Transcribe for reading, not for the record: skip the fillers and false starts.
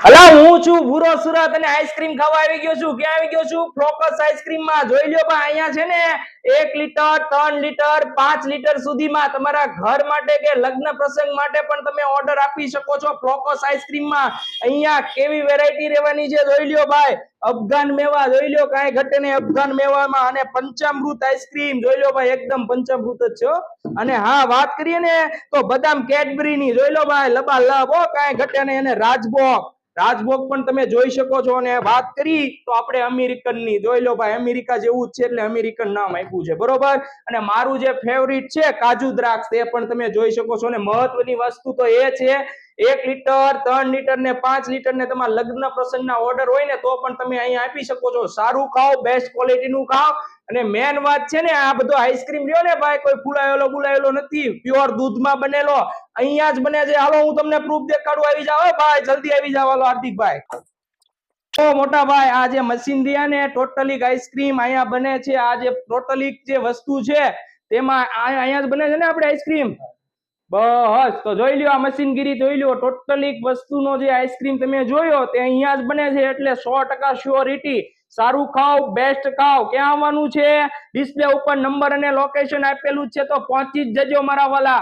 અલા હું છું ભૂરો સુરત અને આઈસ્ક્રીમ ખાવા આવી ગયો છું. ક્યાં આવી ગયો છું? ફોકસ આઈસ્ક્રીમ માં. જોઈ લ્યો ભાઈ, અહીંયા છે ને 1 લીટર 3 લીટર 5 લીટર સુધીમાં તમારા ઘર માટે કે લગ્ન પ્રસંગ માટે પણ તમે ઓર્ડર આપી શકો છો ફોકસ આઈસ્ક્રીમ માં. અહીંયા કેવી વેરાયટી રહેવાની છે જોઈ લ્યો ભાઈ. અફઘાન મેવા જોઈ લ્યો, કાંઈ ઘટે નહીં અફઘાન મેવામાં. અને પંચામૃત આઈસ્ક્રીમ જોઈ લો ભાઈ, એકદમ પંચામૃત જ છે. અને હા, વાત કરીએ ને તો બદામ કેડબરી ની જોઈ લો ભાઈ, લબાલબ હો, કાંઈ ઘટે નહીં. અને રાજભોગ પણ તમે જોઈ શકો છો. અને વાત કરી તો આપણે અમેરિકન ની જોઈ લો ભાઈ, અમેરિકા જેવું જ છે એટલે અમેરિકન નામ આપ્યું છે, બરોબર. અને મારું જે ફેવરિટ છે કાજુ દ્રાક્ષ, તે પણ તમે જોઈ શકો છો. અને મહત્વની વસ્તુ તો એ છે 1 લીટર 3 લીટર ને 5 લીટર ને તમારા લગ્ન પ્રસંગના ઓર્ડર હોય ને તો પણ તમે અહીંયા આપી શકો છો. સારું ખાઓ, બેસ્ટ ક્વોલિટીનું ખાઓ. અને મેન વાત છે ને, આ બધો આઈસ્ક્રીમ રહ્યો ને ભાઈ, કોઈ ફૂલાયેલો નથી, પ્યોર દૂધમાં બનેલો અહીંયા જ બને છે. હાલો હું તમને પ્રૂફ દેખાડું, આવી જાવ ભાઈ, જલ્દી આવી જાવ. હાલો હાર્દિકભાઈ. મોટા ભાઈ, આ જે મશીન રહ્યા ને ટોટલી આઈસ્ક્રીમ અહીંયા બને છે. આ જે ટોટલી જે વસ્તુ છે તેમાં અહીંયા જ બને છે ને આપણે આઈસ્ક્રીમ. બસ તો જોઈ લ્યો, આ મશીનગીરી જોઈ લ્યો. ટોટલી વસ્તુનો જે આઈસ્ક્રીમ તમે જોયો તે અહીંયા જ બને છે, એટલે 100% શ્યોરિટી. સારું ખાઓ, બેસ્ટ ખાઓ. ક્યાં આવવાનું છે? ડિસ્પ્લે ઉપર નંબર અને લોકેશન આપેલું છે, તો પહોંચી જ જજો મારા વાલા.